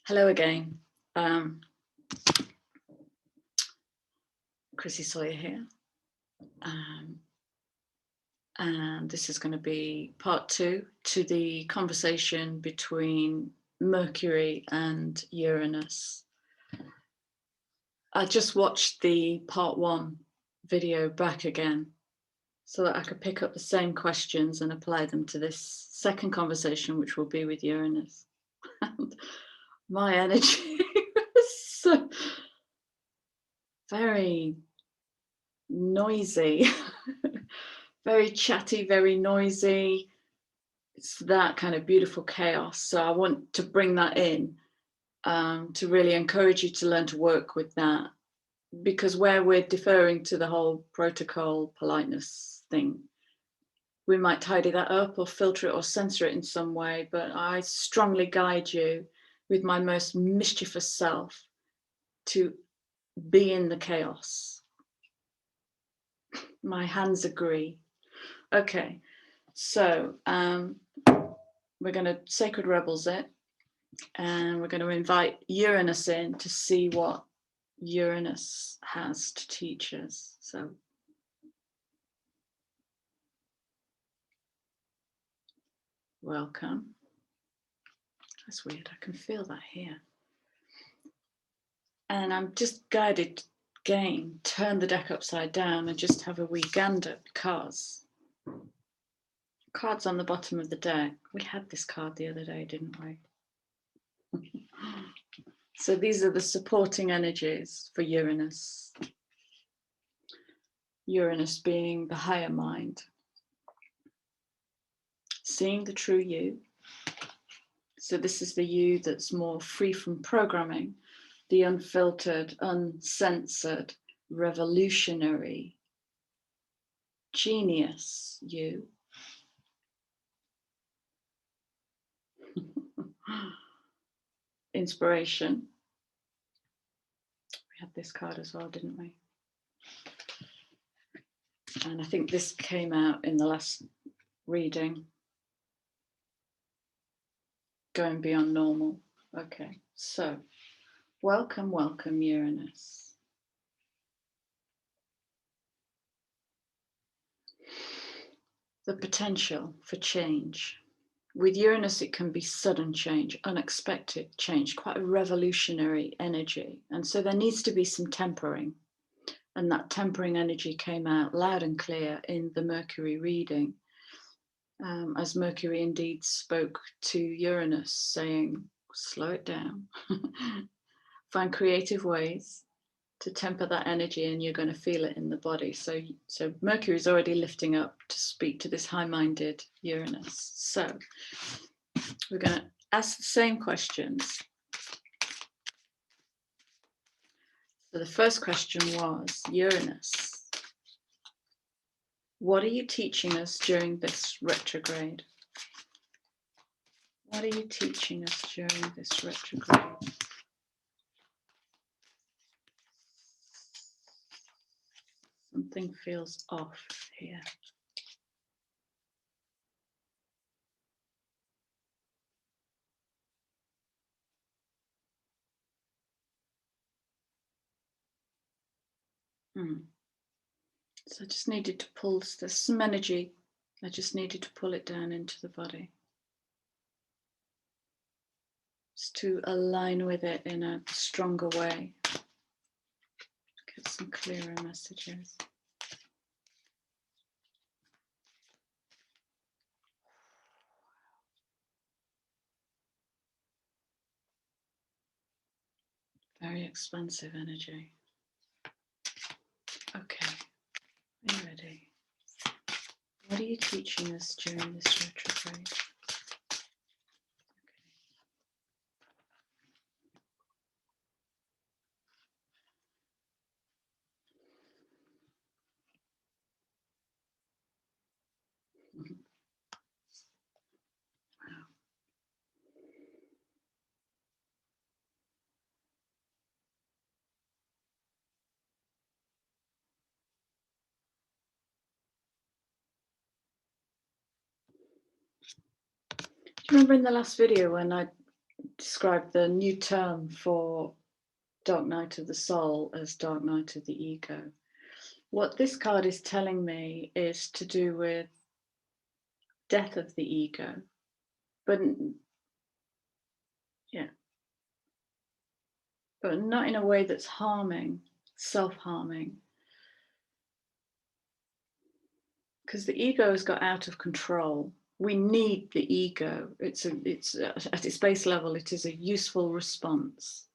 Hello again. Chrissy Sawyer here. And this is going to be part 2 to the conversation between Mercury and Uranus. I just watched the part 1 video back again so that I could pick up the same questions and apply them to this second conversation, which will be with Uranus. And my energy was so very noisy, very chatty, very noisy. It's that kind of beautiful chaos. So I want to bring that in to really encourage you to learn to work with that, because where we're deferring to the whole protocol politeness thing, we might tidy that up or filter it or censor it in some way, but I strongly guide you with my most mischievous self to be in the chaos. My hands agree. Okay, so we're going to Sacred Rebels it, and we're going to invite Uranus in to see what Uranus has to teach us. So welcome. That's weird, I can feel that here. And I'm just guided again, turn the deck upside down and just have a wee gander, because cards on the bottom of the deck. We had this card the other day, didn't we? So these are the supporting energies for Uranus. Uranus being the higher mind. Seeing the true you. So this is the you that's more free from programming, the unfiltered, uncensored, revolutionary, genius you. Inspiration. We had this card as well, didn't we? And I think this came out in the last reading. Going beyond normal. Okay, so welcome, welcome, Uranus. The potential for change. With Uranus, it can be sudden change, unexpected change, quite a revolutionary energy. And so there needs to be some tempering. And that tempering energy came out loud and clear in the Mercury reading. As Mercury indeed spoke to Uranus, saying, slow it down, find creative ways to temper that energy, and you're going to feel it in the body. So Mercury is already lifting up to speak to this high-minded Uranus. So we're going to ask the same questions. So the first question was, Uranus, what are you teaching us during this retrograde? What are you teaching us during this retrograde? Something feels off here. So I just needed to pull, there's some energy. I just needed to pull it down into the body. Just to align with it in a stronger way. Get some clearer messages. Very expansive energy. Okay, are you ready? What are you teaching us during this retrograde? Okay. Wow. Do you remember in the last video when I describe the new term for dark night of the soul as dark night of the ego. What this card is telling me is to do with death of the ego, but but not in a way that's harming, self-harming. Because the ego has got out of control. We need the ego. It's at its base level, it is a useful response.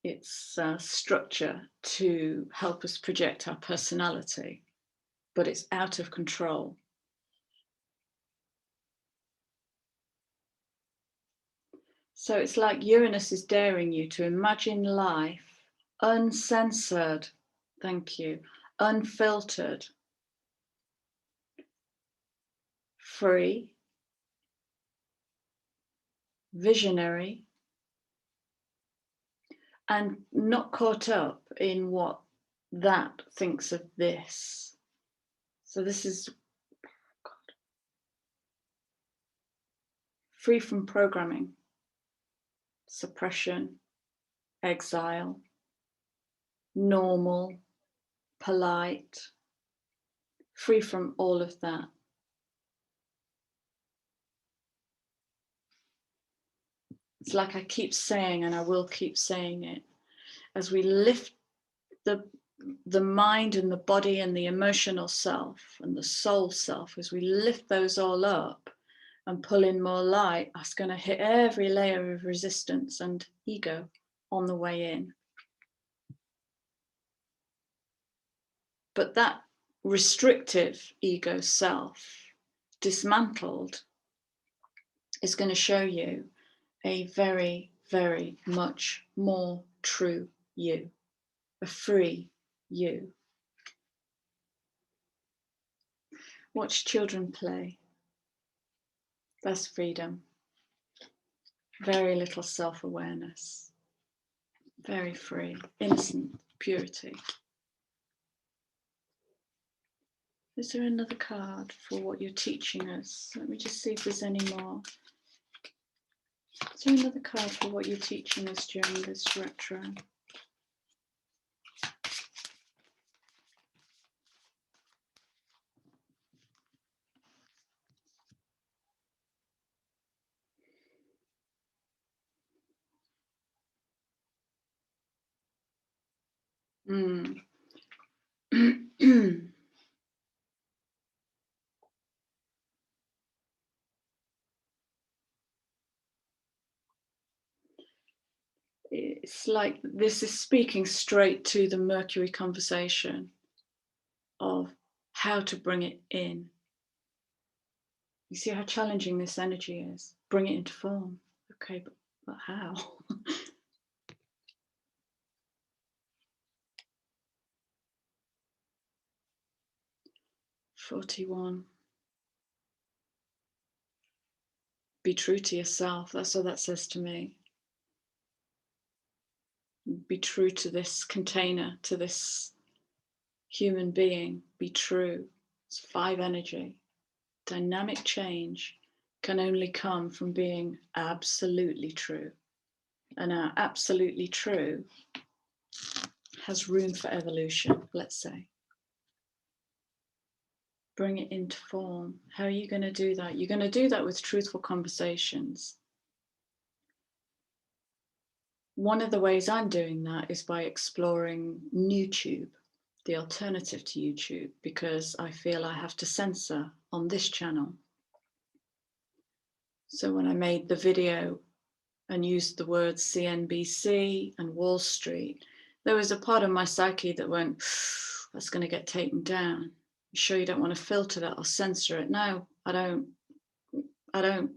It's a structure to help us project our personality, but it's out of control. So it's like Uranus is daring you to imagine life uncensored, thank you, unfiltered, free, visionary, and not caught up in what that thinks of this. So this is free from programming, suppression, exile, normal, polite, free from all of that. It's like I keep saying, and I will keep saying it, as we lift the mind and the body and the emotional self and the soul self, as we lift those all up and pull in more light, that's going to hit every layer of resistance and ego on the way in. But that restrictive ego self, dismantled, is going to show you a very, very much more true you, a free you. Watch children play. That's freedom. Very little self-awareness. Very free, innocent, purity. Is there another card for what you're teaching us? Let me just see if there's any more. Is there another card for what you're teaching us during this retro? It's like this is speaking straight to the Mercury conversation of how to bring it in. You see how challenging this energy is? Bring it into form. Okay, but how? 41. Be true to yourself. That's all that says to me. Be true to this container, to this human being. Be true. It's 5 energy. Dynamic change can only come from being absolutely true. And our absolutely true has room for evolution, let's say. Bring it into form. How are you going to do that? You're going to do that with truthful conversations. One of the ways I'm doing that is by exploring YouTube, the alternative to YouTube, because I feel I have to censor on this channel. So when I made the video and used the words CNBC and Wall Street, there was a part of my psyche that went, that's going to get taken down. You sure you don't want to filter that or censor it? No, I don't.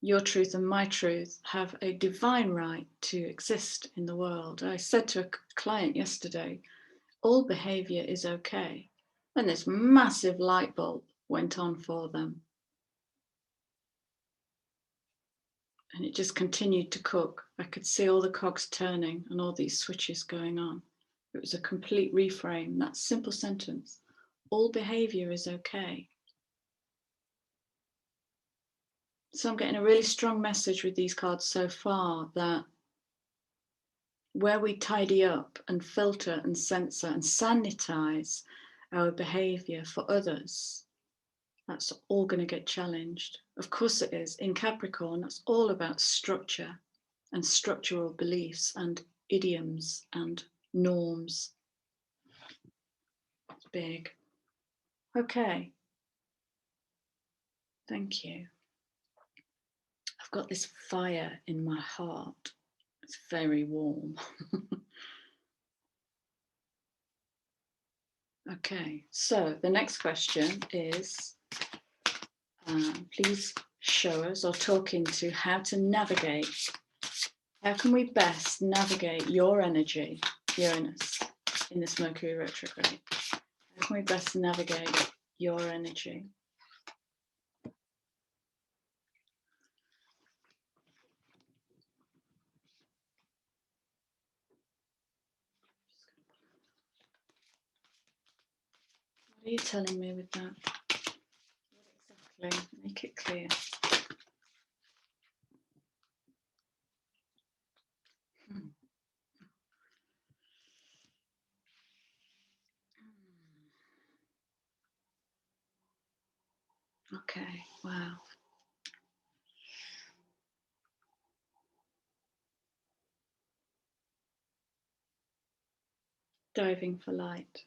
Your truth and my truth have a divine right to exist in the world. I said to a client yesterday, all behavior is okay. And this massive light bulb went on for them. And it just continued to cook. I could see all the cogs turning and all these switches going on. It was a complete reframe, that simple sentence. All behavior is okay. So I'm getting a really strong message with these cards so far that where we tidy up and filter and censor and sanitize our behavior for others, that's all going to get challenged. Of course it is. In Capricorn, that's all about structure and structural beliefs and idioms and norms. It's big. Okay. Thank you. I've got this fire in my heart. It's very warm. Okay, so the next question is, please show us or talk into how to navigate. How can we best navigate your energy, Uranus, in this Mercury retrograde? How can we best navigate your energy? What are you telling me with that? What exactly? Make it clear. Okay, wow. Diving for light.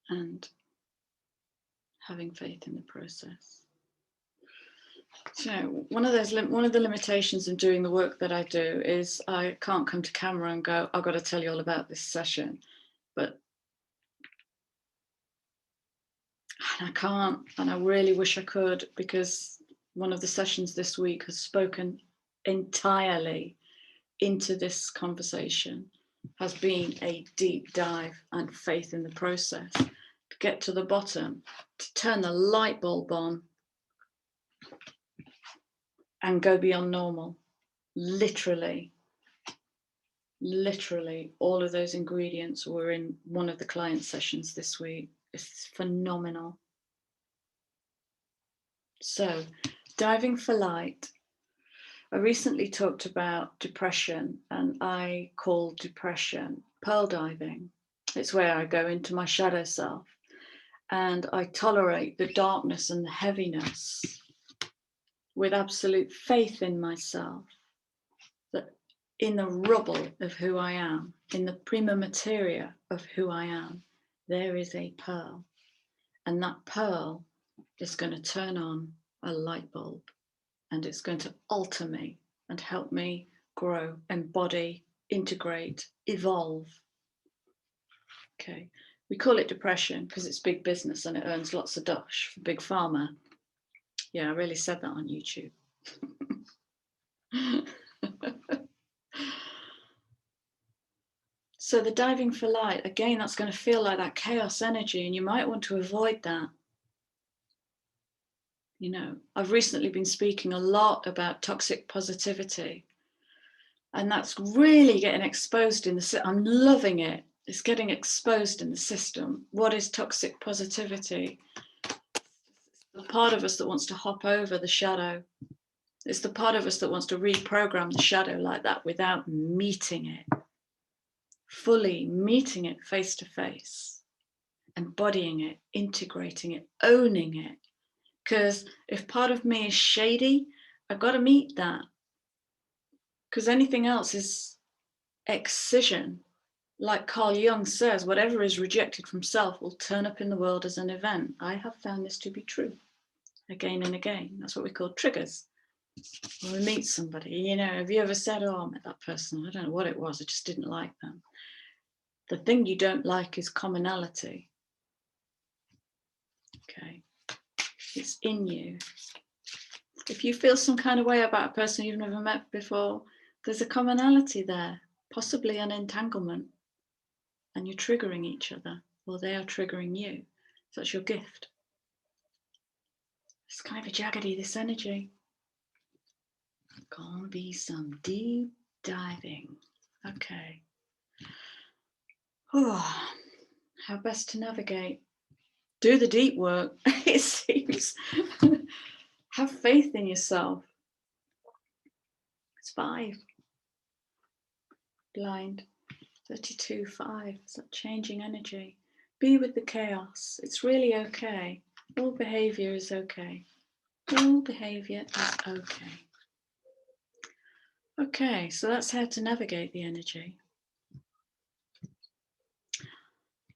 And having faith in the process. So one of the limitations in doing the work that I do is I can't come to camera and go, I've got to tell you all about this session, but I can't, and I really wish I could, because one of the sessions this week has spoken entirely into this conversation, has been a deep dive and faith in the process to get to the bottom, to turn the light bulb on and go beyond normal. Literally all of those ingredients were in one of the client sessions this week. It's phenomenal. So, diving for light. I recently talked about depression, and I call depression pearl diving. It's where I go into my shadow self and I tolerate the darkness and the heaviness with absolute faith in myself, that in the rubble of who I am, in the prima materia of who I am, there is a pearl. And that pearl is going to turn on a light bulb, and it's going to alter me and help me grow, embody, integrate, evolve. Okay, we call it depression because it's big business and it earns lots of dosh for big pharma. Yeah, I really said that on YouTube. So the diving for light, again, that's going to feel like that chaos energy, and you might want to avoid that. You know, I've recently been speaking a lot about toxic positivity, and that's really getting exposed in the, I'm loving it. It's getting exposed in the system. What is toxic positivity? It's the part of us that wants to hop over the shadow. It's the part of us that wants to reprogram the shadow like that without meeting it, fully meeting it face to face, embodying it, integrating it, owning it. Because if part of me is shady, I've got to meet that. Because anything else is excision. Like Carl Jung says, whatever is rejected from self will turn up in the world as an event. I have found this to be true again and again. That's what we call triggers. When we meet somebody, you know, have you ever said, oh, I met that person, I don't know what it was, I just didn't like them. The thing you don't like is commonality. Okay, it's in you. If you feel some kind of way about a person you've never met before, there's a commonality there, possibly an entanglement, and you're triggering each other, or they are triggering you. So that's your gift. It's kind of a jaggedy, this energy. Gonna be some deep diving. Okay. Oh, how best to navigate? Do the deep work. It seems. Have faith in yourself. It's 5. Blind. 32, 5. It's that changing energy. Be with the chaos. It's really okay. All behavior is okay. All behavior is okay. Okay, so that's how to navigate the energy.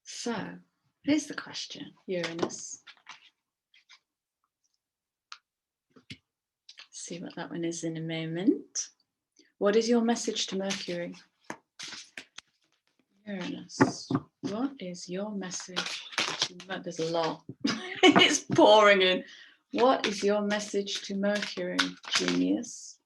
So, here's the question, Uranus. See what that one is in a moment. What is your message to Mercury? Uranus, what is your message to Mercury? There's a lot. It's pouring in. What is your message to Mercury, genius?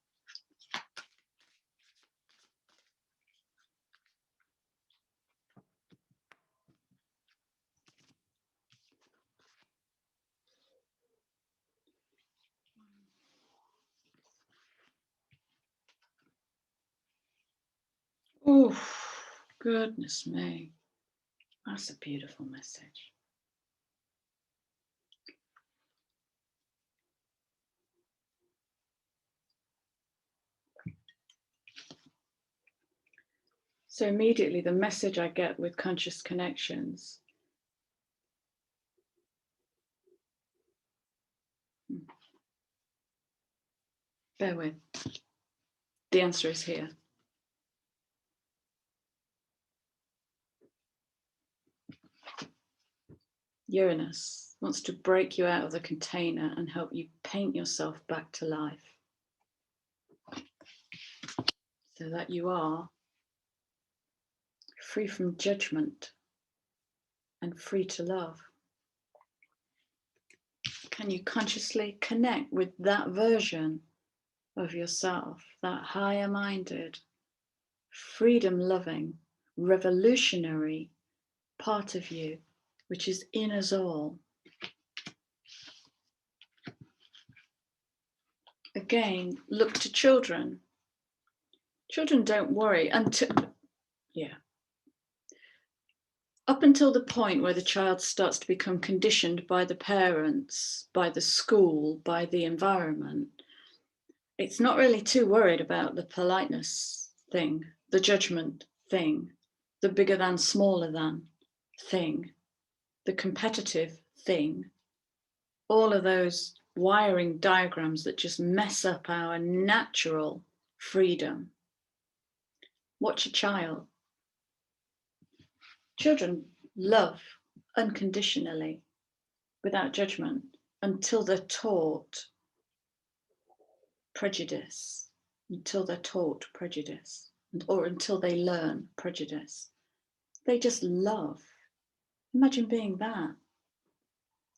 Oh, goodness me. That's a beautiful message. So immediately the message I get with conscious connections. Bear with. The answer is here. Uranus wants to break you out of the container and help you paint yourself back to life. So that you are free from judgment and free to love. Can you consciously connect with that version of yourself, that higher minded, freedom loving, revolutionary part of you, which is in us all? Again, look to children. Children don't worry until, up until the point where the child starts to become conditioned by the parents, by the school, by the environment. It's not really too worried about the politeness thing, the judgment thing, the bigger than, smaller than thing, the competitive thing, all of those wiring diagrams that just mess up our natural freedom. Watch a child. Children love unconditionally, without judgment, until they're taught prejudice, or until they learn prejudice. They just love. Imagine being that.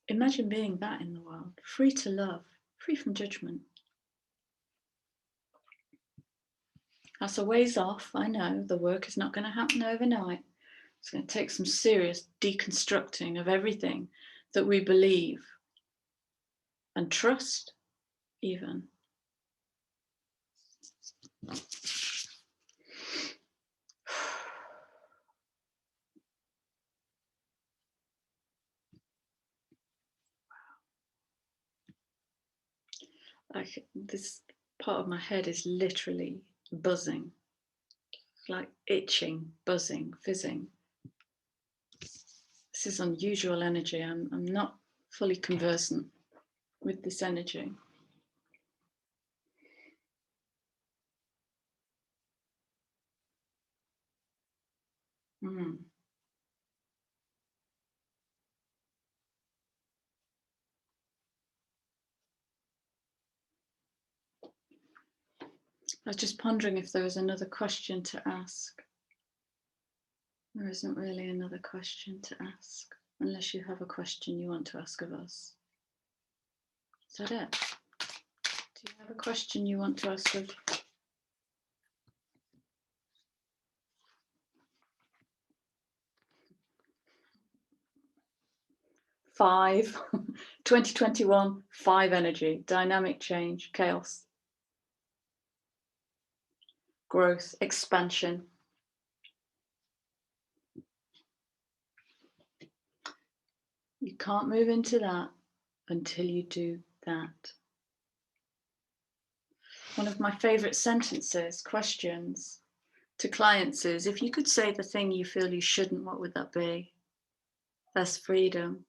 Imagine being that in the world, free to love, free from judgment. That's a ways off, I know. The work is not going to happen overnight. It's going to take some serious deconstructing of everything that we believe and trust, even. This part of my head is literally buzzing, like itching, buzzing, fizzing. This is unusual energy. I'm not fully conversant with this energy. I was just pondering if there was another question to ask. There isn't really another question to ask, unless you have a question you want to ask of us. Is that it? Do you have a question you want to ask of? Five, 2021, 5 energy, dynamic change, chaos, growth, expansion. You can't move into that until you do that. One of my favorite sentences, questions to clients is, if you could say the thing you feel you shouldn't, what would that be? That's freedom.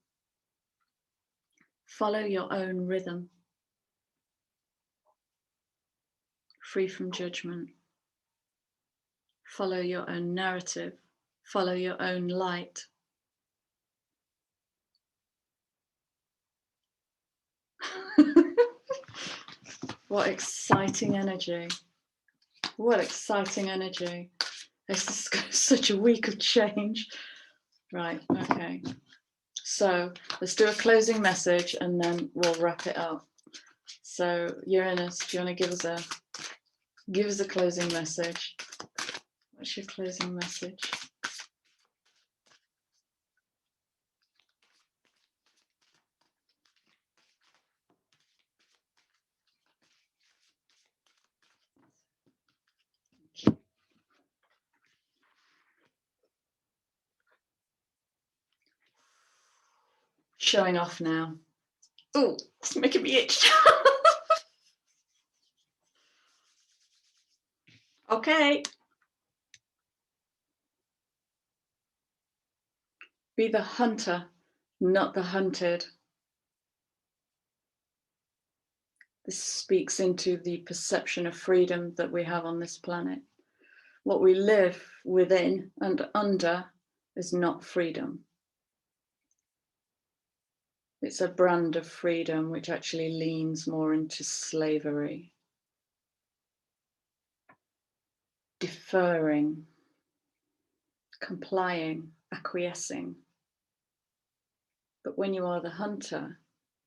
Follow your own rhythm. Free from judgment. Follow your own narrative. Follow your own light. What exciting energy. What exciting energy. This is such a week of change. Right, okay. So let's do a closing message and then we'll wrap it up. So Uranus, do you want to give us a closing message? What's your closing message? Showing off now. Oh, it's making me itch. Okay. Be the hunter, not the hunted. This speaks into the perception of freedom that we have on this planet. What we live within and under is not freedom. It's a brand of freedom which actually leans more into slavery. Deferring, complying, acquiescing. But when you are the hunter,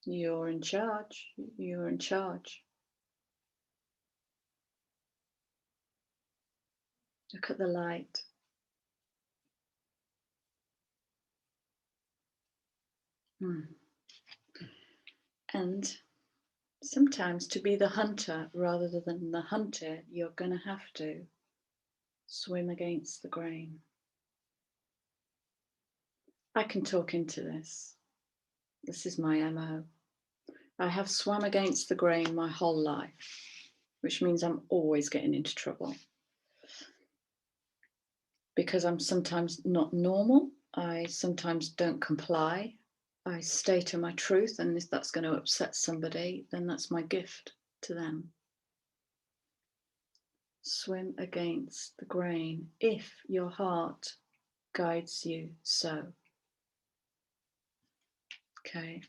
you're in charge. You're in charge. Look at the light. And sometimes to be the hunter rather than the hunted, you're going to have to swim against the grain. I can talk into this. This is my MO. I have swum against the grain my whole life, which means I'm always getting into trouble. Because I'm sometimes not normal. I sometimes don't comply. I stay to my truth, and if that's going to upset somebody, then that's my gift to them. Swim against the grain if your heart guides you so. Okay.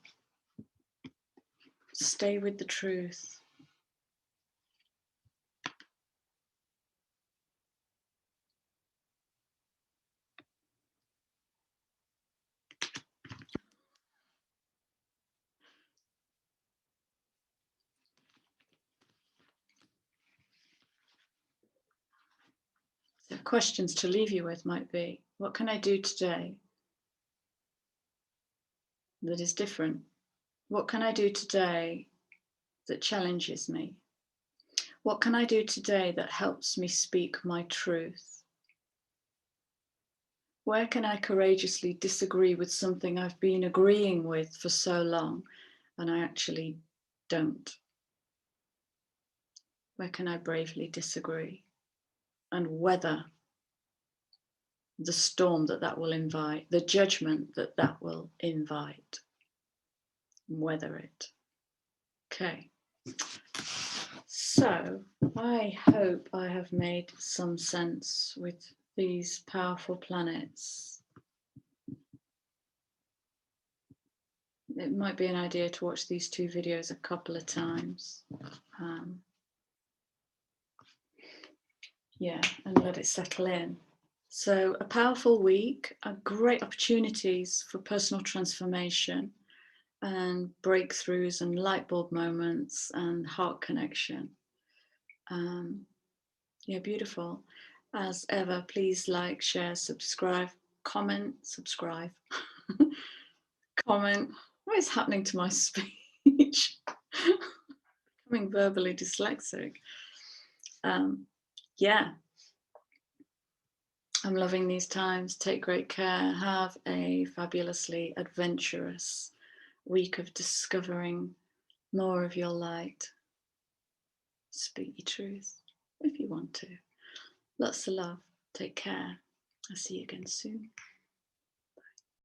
Stay with the truth. So questions to leave you with might be, what can I do today that is different? What can I do today that challenges me? What can I do today that helps me speak my truth? Where can I courageously disagree with something I've been agreeing with for so long and I actually don't? Where can I bravely disagree and weather the storm that will invite, the judgment that will invite? Weather it. Okay. So I hope I have made some sense with these powerful planets. It might be an idea to watch these two videos a couple of times. Yeah, and let it settle in. So a powerful week, great opportunities for personal transformation and breakthroughs and light bulb moments and heart connection. Yeah, beautiful. As ever, please like, share, subscribe, comment, subscribe, comment. What is happening to my speech? Becoming verbally dyslexic. Yeah. I'm loving these times. Take great care. Have a fabulously adventurous week of discovering more of your light. Speak your truth if you want to. Lots of love. Take care. I'll see you again soon.